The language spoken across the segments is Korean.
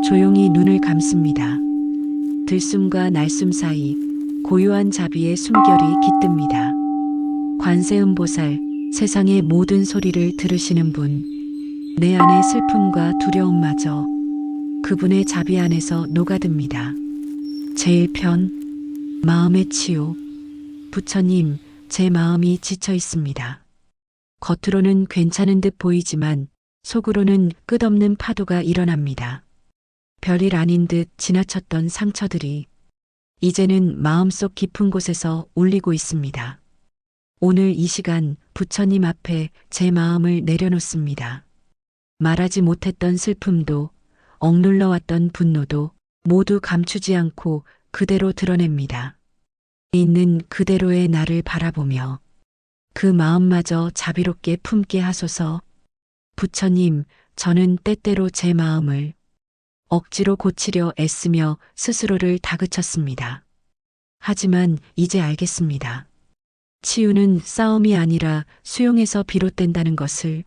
조용히 눈을 감습니다. 들숨과 날숨 사이 고요한 자비의 숨결이 깃듭니다. 관세음보살, 세상의 모든 소리를 들으시는 분, 내 안의 슬픔과 두려움마저 그분의 자비 안에서 녹아듭니다. 제1편, 마음의 치유. 부처님, 제 마음이 지쳐 있습니다. 겉으로는 괜찮은 듯 보이지만 속으로는 끝없는 파도가 일어납니다. 별일 아닌 듯 지나쳤던 상처들이 이제는 마음속 깊은 곳에서 울리고 있습니다. 오늘 이 시간 부처님 앞에 제 마음을 내려놓습니다. 말하지 못했던 슬픔도, 억눌러 왔던 분노도 모두 감추지 않고 그대로 드러냅니다. 있는 그대로의 나를 바라보며 그 마음마저 자비롭게 품게 하소서. 부처님, 저는 때때로 제 마음을 억지로 고치려 애쓰며 스스로를 다그쳤습니다. 하지만 이제 알겠습니다. 치유는 싸움이 아니라 수용에서 비롯된다는 것을.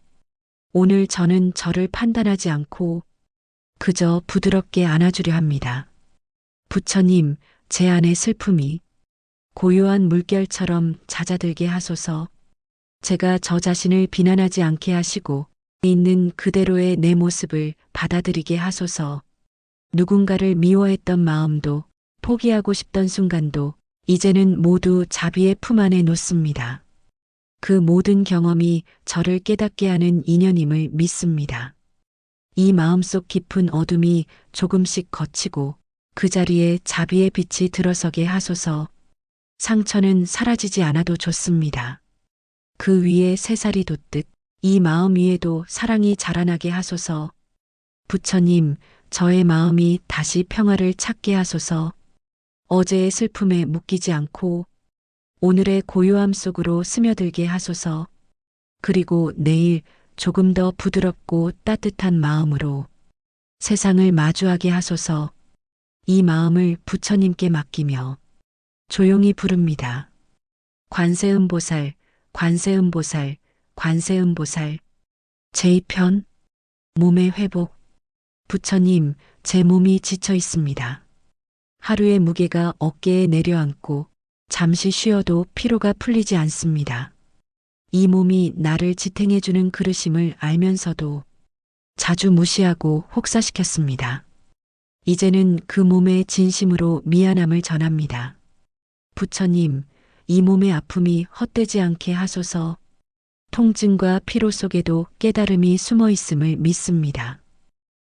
오늘 저는 저를 판단하지 않고 그저 부드럽게 안아주려 합니다. 부처님, 제 안의 슬픔이 고요한 물결처럼 잦아들게 하소서. 제가 저 자신을 비난하지 않게 하시고 있는 그대로의 내 모습을 받아들이게 하소서. 누군가를 미워했던 마음도, 포기하고 싶던 순간도 이제는 모두 자비의 품 안에 놓습니다. 그 모든 경험이 저를 깨닫게 하는 인연임을 믿습니다. 이 마음속 깊은 어둠이 조금씩 걷히고 그 자리에 자비의 빛이 들어서게 하소서. 상처는 사라지지 않아도 좋습니다. 그 위에 새살이 돋듯 이 마음 위에도 사랑이 자라나게 하소서. 부처님, 저의 마음이 다시 평화를 찾게 하소서. 어제의 슬픔에 묶이지 않고 오늘의 고요함 속으로 스며들게 하소서. 그리고 내일 조금 더 부드럽고 따뜻한 마음으로 세상을 마주하게 하소서. 이 마음을 부처님께 맡기며 조용히 부릅니다. 관세음보살, 관세음보살, 관세음보살. 제2편, 몸의 회복. 부처님, 제 몸이 지쳐 있습니다. 하루의 무게가 어깨에 내려앉고 잠시 쉬어도 피로가 풀리지 않습니다. 이 몸이 나를 지탱해주는 그릇임을 알면서도 자주 무시하고 혹사시켰습니다. 이제는 그 몸에 진심으로 미안함을 전합니다. 부처님, 이 몸의 아픔이 헛되지 않게 하소서. 통증과 피로 속에도 깨달음이 숨어 있음을 믿습니다.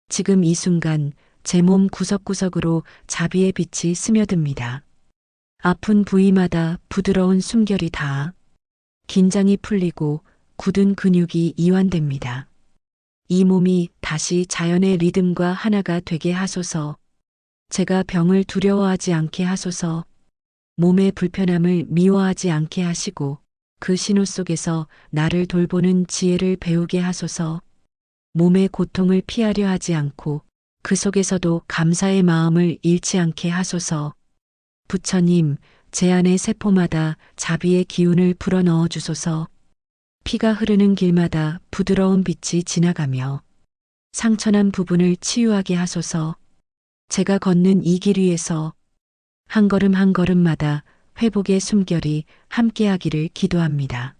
지금 이 순간 제 몸 구석구석으로 자비의 빛이 스며듭니다. 아픈 부위마다 부드러운 숨결이 닿아 긴장이 풀리고 굳은 근육이 이완됩니다. 이 몸이 다시 자연의 리듬과 하나가 되게 하소서. 제가 병을 두려워하지 않게 하소서. 몸의 불편함을 미워하지 않게 하시고 그 신호 속에서 나를 돌보는 지혜를 배우게 하소서. 몸의 고통을 피하려 하지 않고 그 속에서도 감사의 마음을 잃지 않게 하소서. 부처님, 제 안의 세포마다 자비의 기운을 불어넣어 주소서. 피가 흐르는 길마다 부드러운 빛이 지나가며 상처난 부분을 치유하게 하소서. 제가 걷는 이 길 위에서 한 걸음 한 걸음마다 회복의 숨결이 함께하기를 기도합니다.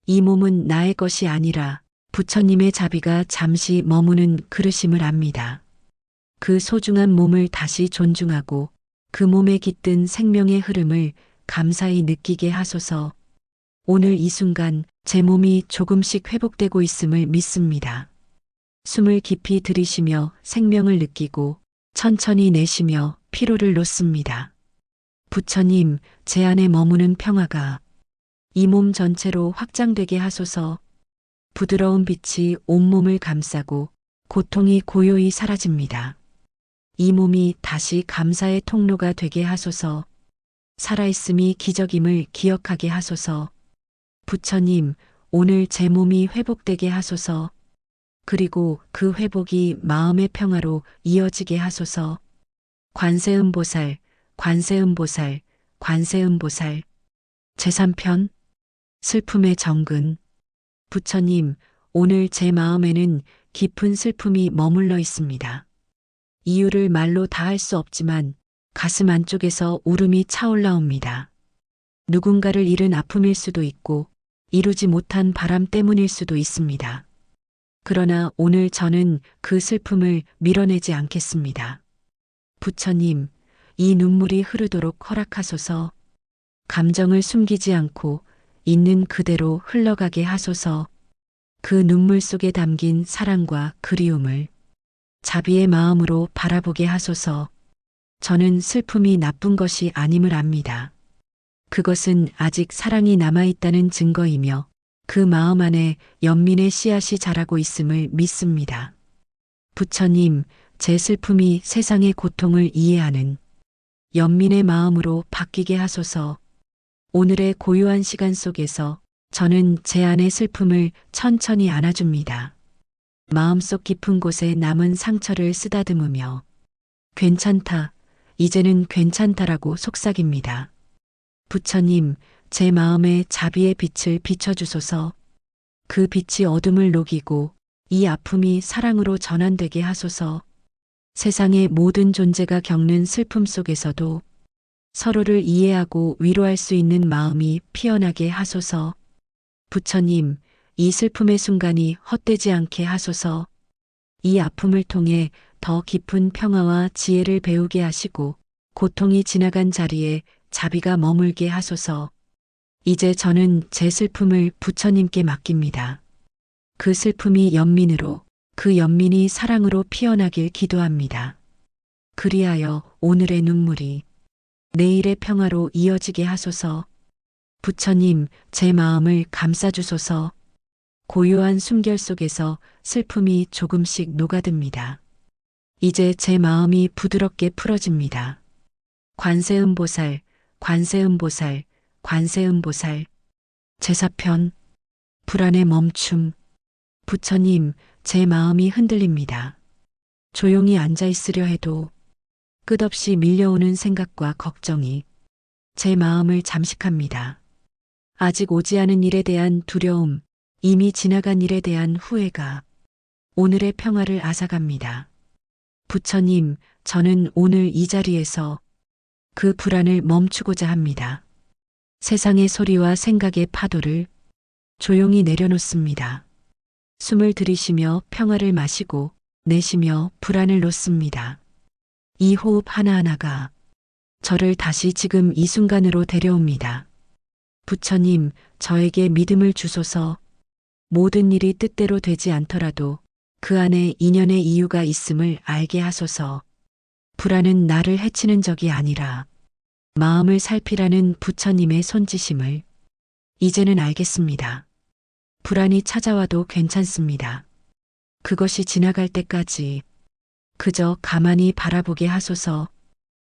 이 몸은 나의 것이 아니라 부처님의 자비가 잠시 머무는 그릇임을 압니다. 그 소중한 몸을 다시 존중하고 그 몸에 깃든 생명의 흐름을 감사히 느끼게 하소서. 오늘 이 순간 제 몸이 조금씩 회복되고 있음을 믿습니다. 숨을 깊이 들이쉬며 생명을 느끼고 천천히 내쉬며 피로를 놓습니다. 부처님, 제 안에 머무는 평화가 이 몸 전체로 확장되게 하소서. 부드러운 빛이 온몸을 감싸고 고통이 고요히 사라집니다. 이 몸이 다시 감사의 통로가 되게 하소서. 살아있음이 기적임을 기억하게 하소서. 부처님, 오늘 제 몸이 회복되게 하소서. 그리고 그 회복이 마음의 평화로 이어지게 하소서. 관세음보살, 관세음보살, 관세음보살. 제3편, 슬픔의 정근. 부처님, 오늘 제 마음에는 깊은 슬픔이 머물러 있습니다. 이유를 말로 다할 수 없지만 가슴 안쪽에서 울음이 차올라옵니다. 누군가를 잃은 아픔일 수도 있고 이루지 못한 바람 때문일 수도 있습니다. 그러나 오늘 저는 그 슬픔을 밀어내지 않겠습니다. 부처님, 이 눈물이 흐르도록 허락하소서. 감정을 숨기지 않고 있는 그대로 흘러가게 하소서. 그 눈물 속에 담긴 사랑과 그리움을 자비의 마음으로 바라보게 하소서. 저는 슬픔이 나쁜 것이 아님을 압니다. 그것은 아직 사랑이 남아있다는 증거이며 그 마음 안에 연민의 씨앗이 자라고 있음을 믿습니다. 부처님, 제 슬픔이 세상의 고통을 이해하는 연민의 마음으로 바뀌게 하소서. 오늘의 고요한 시간 속에서 저는 제 안의 슬픔을 천천히 안아줍니다. 마음속 깊은 곳에 남은 상처를 쓰다듬으며 괜찮다, 이제는 괜찮다라고 속삭입니다. 부처님, 제 마음에 자비의 빛을 비춰주소서. 그 빛이 어둠을 녹이고 이 아픔이 사랑으로 전환되게 하소서. 세상의 모든 존재가 겪는 슬픔 속에서도 서로를 이해하고 위로할 수 있는 마음이 피어나게 하소서. 부처님, 이 슬픔의 순간이 헛되지 않게 하소서. 이 아픔을 통해 더 깊은 평화와 지혜를 배우게 하시고 고통이 지나간 자리에 자비가 머물게 하소서. 이제 저는 제 슬픔을 부처님께 맡깁니다. 그 슬픔이 연민으로, 그 연민이 사랑으로 피어나길 기도합니다. 그리하여 오늘의 눈물이 내일의 평화로 이어지게 하소서. 부처님, 제 마음을 감싸주소서. 고요한 숨결 속에서 슬픔이 조금씩 녹아듭니다. 이제 제 마음이 부드럽게 풀어집니다. 관세음보살, 관세음보살, 관세음보살. 제사편, 불안의 멈춤. 부처님, 제 마음이 흔들립니다. 조용히 앉아 있으려 해도 끝없이 밀려오는 생각과 걱정이 제 마음을 잠식합니다. 아직 오지 않은 일에 대한 두려움, 이미 지나간 일에 대한 후회가 오늘의 평화를 앗아갑니다. 부처님, 저는 오늘 이 자리에서 그 불안을 멈추고자 합니다. 세상의 소리와 생각의 파도를 조용히 내려놓습니다. 숨을 들이쉬며 평화를 마시고 내쉬며 불안을 놓습니다. 이 호흡 하나하나가 저를 다시 지금 이 순간으로 데려옵니다. 부처님, 저에게 믿음을 주소서. 모든 일이 뜻대로 되지 않더라도 그 안에 인연의 이유가 있음을 알게 하소서. 불안은 나를 해치는 적이 아니라 마음을 살피라는 부처님의 손짓임을 이제는 알겠습니다. 불안이 찾아와도 괜찮습니다. 그것이 지나갈 때까지 그저 가만히 바라보게 하소서.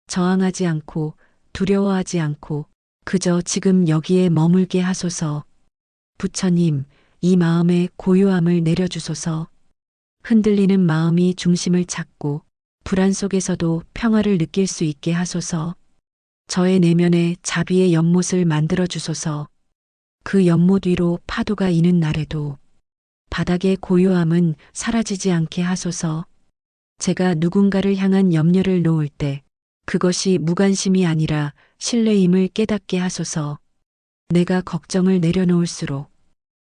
저항하지 않고 두려워하지 않고 그저 지금 여기에 머물게 하소서. 부처님, 이 마음의 고요함을 내려주소서. 흔들리는 마음이 중심을 찾고 불안 속에서도 평화를 느낄 수 있게 하소서. 저의 내면에 자비의 연못을 만들어 주소서. 그 연못 위로 파도가 이는 날에도 바닥의 고요함은 사라지지 않게 하소서. 제가 누군가를 향한 염려를 놓을 때 그것이 무관심이 아니라 신뢰임을 깨닫게 하소서. 내가 걱정을 내려놓을수록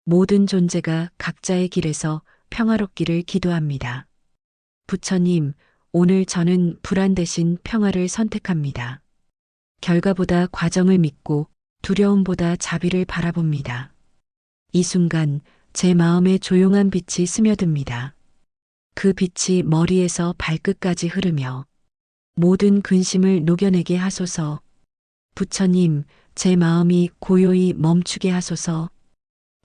모든 존재가 각자의 길에서 평화롭기를 기도합니다. 부처님, 오늘 저는 불안 대신 평화를 선택합니다. 결과보다 과정을 믿고 두려움보다 자비를 바라봅니다. 이 순간 제 마음에 조용한 빛이 스며듭니다. 그 빛이 머리에서 발끝까지 흐르며 모든 근심을 녹여내게 하소서. 부처님, 제 마음이 고요히 멈추게 하소서.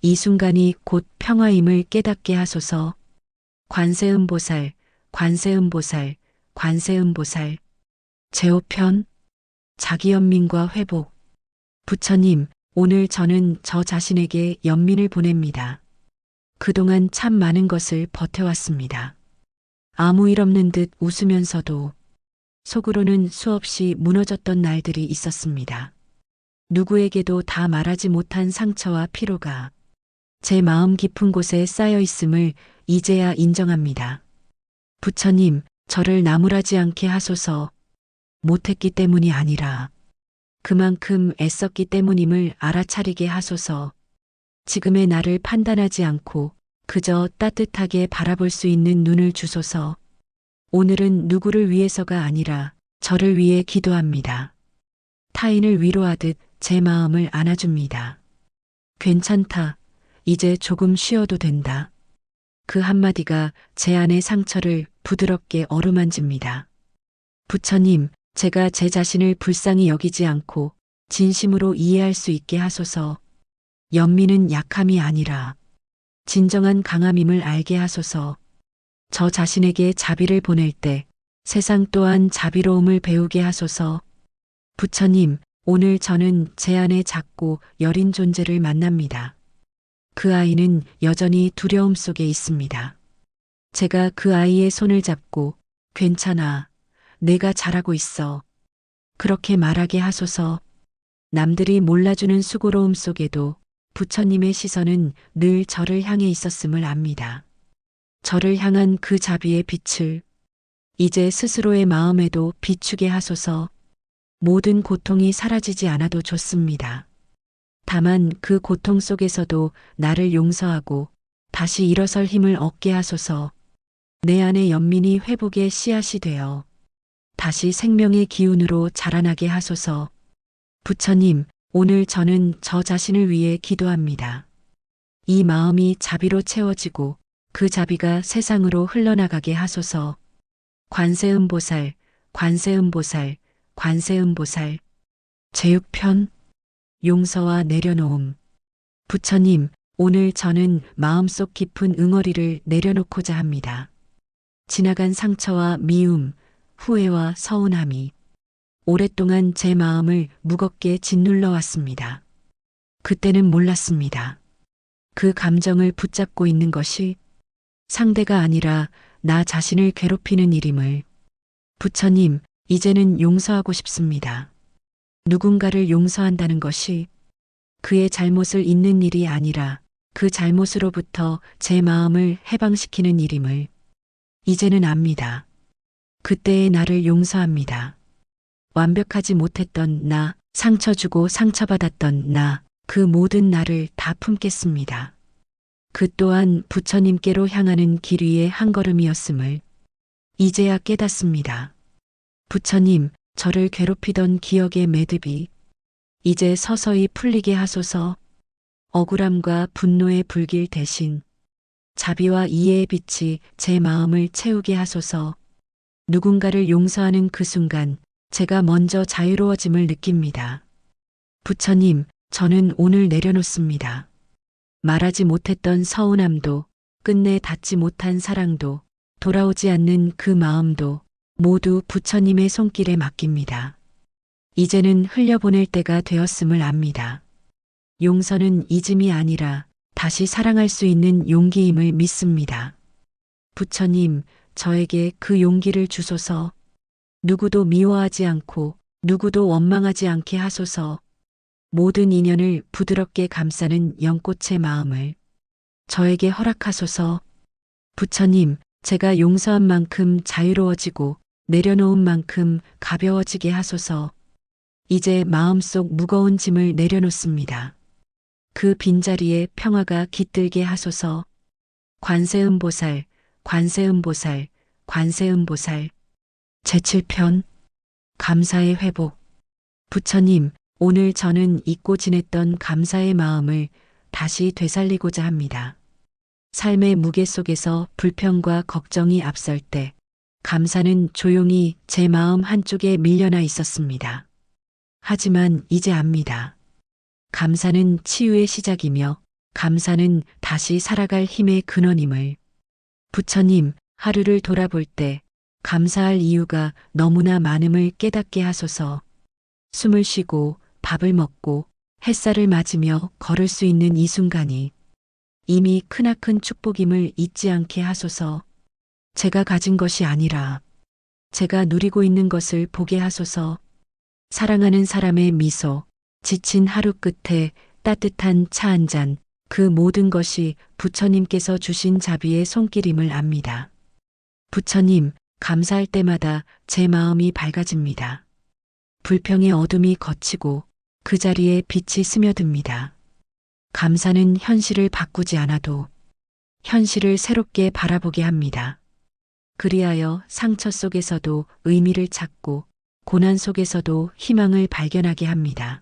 이 순간이 곧 평화임을 깨닫게 하소서. 관세음보살, 관세음보살, 관세음보살. 제5편 자기연민과 회복. 부처님, 오늘 저는 저 자신에게 연민을 보냅니다. 그동안 참 많은 것을 버텨왔습니다. 아무 일 없는 듯 웃으면서도 속으로는 수없이 무너졌던 날들이 있었습니다. 누구에게도 다 말하지 못한 상처와 피로가 제 마음 깊은 곳에 쌓여 있음을 이제야 인정합니다. 부처님, 저를 나무라지 않게 하소서. 못했기 때문이 아니라 그만큼 애썼기 때문임을 알아차리게 하소서. 지금의 나를 판단하지 않고 그저 따뜻하게 바라볼 수 있는 눈을 주소서. 오늘은 누구를 위해서가 아니라 저를 위해 기도합니다. 타인을 위로하듯 제 마음을 안아줍니다. 괜찮다. 이제 조금 쉬어도 된다. 그 한마디가 제 안의 상처를 부드럽게 어루만집니다. 부처님, 제가 제 자신을 불쌍히 여기지 않고 진심으로 이해할 수 있게 하소서. 연민은 약함이 아니라 진정한 강함임을 알게 하소서. 저 자신에게 자비를 보낼 때 세상 또한 자비로움을 배우게 하소서. 부처님, 오늘 저는 제 안에 작고 여린 존재를 만납니다. 그 아이는 여전히 두려움 속에 있습니다. 제가 그 아이의 손을 잡고 괜찮아. 내가 잘하고 있어. 그렇게 말하게 하소서. 남들이 몰라주는 수고로움 속에도 부처님의 시선은 늘 저를 향해 있었음을 압니다. 저를 향한 그 자비의 빛을 이제 스스로의 마음에도 비추게 하소서. 모든 고통이 사라지지 않아도 좋습니다. 다만 그 고통 속에서도 나를 용서하고 다시 일어설 힘을 얻게 하소서. 내 안의 연민이 회복의 씨앗이 되어 다시 생명의 기운으로 자라나게 하소서. 부처님, 오늘 저는 저 자신을 위해 기도합니다. 이 마음이 자비로 채워지고 그 자비가 세상으로 흘러나가게 하소서. 관세음보살, 관세음보살, 관세음보살. 제6편 용서와 내려놓음. 부처님, 오늘 저는 마음속 깊은 응어리를 내려놓고자 합니다. 지나간 상처와 미움, 후회와 서운함이 오랫동안 제 마음을 무겁게 짓눌러 왔습니다. 그때는 몰랐습니다. 그 감정을 붙잡고 있는 것이 상대가 아니라 나 자신을 괴롭히는 일임을. 부처님, 이제는 용서하고 싶습니다. 누군가를 용서한다는 것이 그의 잘못을 잊는 일이 아니라 그 잘못으로부터 제 마음을 해방시키는 일임을 이제는 압니다. 그때의 나를 용서합니다. 완벽하지 못했던 나, 상처 주고 상처받았던 나, 그 모든 나를 다 품겠습니다. 그 또한 부처님께로 향하는 길 위의 한 걸음이었음을 이제야 깨닫습니다. 부처님, 저를 괴롭히던 기억의 매듭이 이제 서서히 풀리게 하소서. 억울함과 분노의 불길 대신 자비와 이해의 빛이 제 마음을 채우게 하소서. 누군가를 용서하는 그 순간 제가 먼저 자유로워짐을 느낍니다. 부처님, 저는 오늘 내려놓습니다. 말하지 못했던 서운함도, 끝내 닿지 못한 사랑도, 돌아오지 않는 그 마음도 모두 부처님의 손길에 맡깁니다. 이제는 흘려보낼 때가 되었음을 압니다. 용서는 잊음이 아니라 다시 사랑할 수 있는 용기임을 믿습니다. 부처님, 저에게 그 용기를 주소서. 누구도 미워하지 않고 누구도 원망하지 않게 하소서. 모든 인연을 부드럽게 감싸는 연꽃의 마음을 저에게 허락하소서. 부처님, 제가 용서한 만큼 자유로워지고 내려놓은 만큼 가벼워지게 하소서. 이제 마음속 무거운 짐을 내려놓습니다. 그 빈자리에 평화가 깃들게 하소서. 관세음보살, 관세음보살, 관세음보살. 제7편 감사의 회복. 부처님, 오늘 저는 잊고 지냈던 감사의 마음을 다시 되살리고자 합니다. 삶의 무게 속에서 불평과 걱정이 앞설 때 감사는 조용히 제 마음 한쪽에 밀려나 있었습니다. 하지만 이제 압니다. 감사는 치유의 시작이며 감사는 다시 살아갈 힘의 근원임을. 부처님, 하루를 돌아볼 때 감사할 이유가 너무나 많음을 깨닫게 하소서. 숨을 쉬고 밥을 먹고 햇살을 맞으며 걸을 수 있는 이 순간이 이미 크나큰 축복임을 잊지 않게 하소서. 제가 가진 것이 아니라 제가 누리고 있는 것을 보게 하소서. 사랑하는 사람의 미소, 지친 하루 끝에 따뜻한 차 한 잔, 그 모든 것이 부처님께서 주신 자비의 손길임을 압니다. 부처님, 감사할 때마다 제 마음이 밝아집니다. 불평의 어둠이 걷히고 그 자리에 빛이 스며듭니다. 감사는 현실을 바꾸지 않아도 현실을 새롭게 바라보게 합니다. 그리하여 상처 속에서도 의미를 찾고 고난 속에서도 희망을 발견하게 합니다.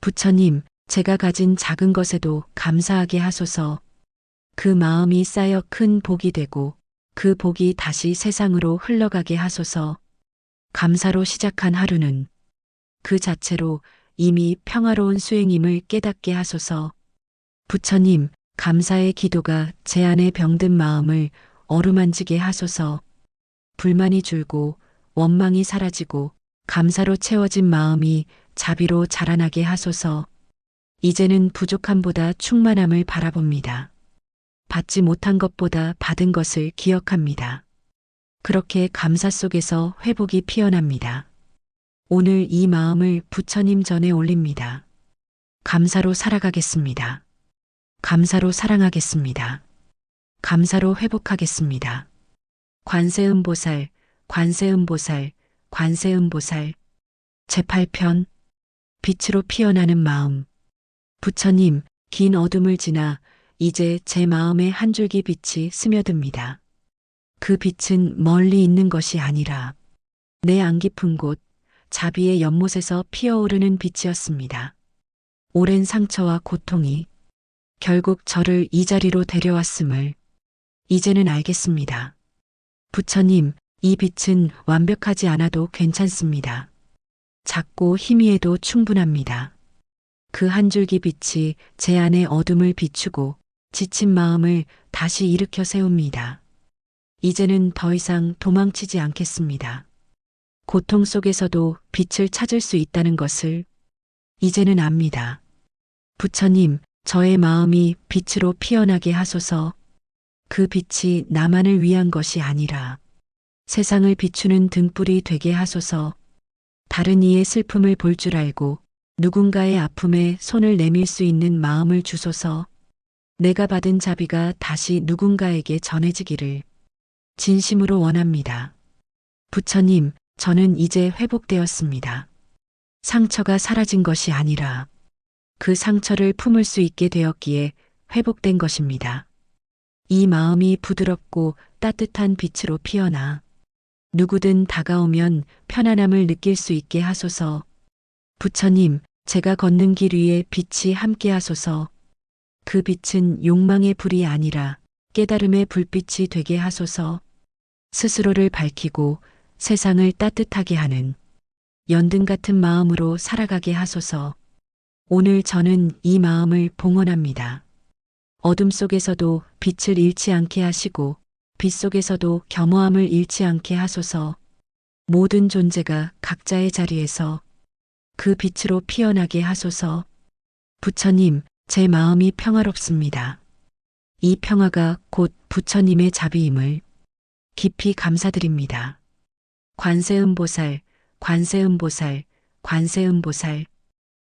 부처님, 제가 가진 작은 것에도 감사하게 하소서. 그 마음이 쌓여 큰 복이 되고 그 복이 다시 세상으로 흘러가게 하소서. 감사로 시작한 하루는 그 자체로 이미 평화로운 수행임을 깨닫게 하소서. 부처님, 감사의 기도가 제 안에 병든 마음을 어루만지게 하소서. 불만이 줄고 원망이 사라지고 감사로 채워진 마음이 자비로 자라나게 하소서. 이제는 부족함보다 충만함을 바라봅니다. 받지 못한 것보다 받은 것을 기억합니다. 그렇게 감사 속에서 회복이 피어납니다. 오늘 이 마음을 부처님 전에 올립니다. 감사로 살아가겠습니다. 감사로 사랑하겠습니다. 감사로 회복하겠습니다. 관세음보살, 관세음보살, 관세음보살. 제8편 빛으로 피어나는 마음. 부처님, 긴 어둠을 지나 이제 제 마음에 한 줄기 빛이 스며듭니다. 그 빛은 멀리 있는 것이 아니라 내 안 깊은 곳, 자비의 연못에서 피어오르는 빛이었습니다. 오랜 상처와 고통이 결국 저를 이 자리로 데려왔음을 이제는 알겠습니다. 부처님, 이 빛은 완벽하지 않아도 괜찮습니다. 작고 희미해도 충분합니다. 그 한 줄기 빛이 제 안의 어둠을 비추고 지친 마음을 다시 일으켜 세웁니다. 이제는 더 이상 도망치지 않겠습니다. 고통 속에서도 빛을 찾을 수 있다는 것을 이제는 압니다. 부처님, 저의 마음이 빛으로 피어나게 하소서. 그 빛이 나만을 위한 것이 아니라 세상을 비추는 등불이 되게 하소서. 다른 이의 슬픔을 볼 줄 알고 누군가의 아픔에 손을 내밀 수 있는 마음을 주소서. 내가 받은 자비가 다시 누군가에게 전해지기를 진심으로 원합니다. 부처님, 저는 이제 회복되었습니다. 상처가 사라진 것이 아니라 그 상처를 품을 수 있게 되었기에 회복된 것입니다. 이 마음이 부드럽고 따뜻한 빛으로 피어나 누구든 다가오면 편안함을 느낄 수 있게 하소서. 부처님, 제가 걷는 길 위에 빛이 함께 하소서. 그 빛은 욕망의 불이 아니라 깨달음의 불빛이 되게 하소서. 스스로를 밝히고 세상을 따뜻하게 하는 연등 같은 마음으로 살아가게 하소서. 오늘 저는 이 마음을 봉헌합니다. 어둠 속에서도 빛을 잃지 않게 하시고 빛 속에서도 겸허함을 잃지 않게 하소서. 모든 존재가 각자의 자리에서 그 빛으로 피어나게 하소서. 부처님, 제 마음이 평화롭습니다. 이 평화가 곧 부처님의 자비임을 깊이 감사드립니다. 관세음보살, 관세음보살, 관세음보살.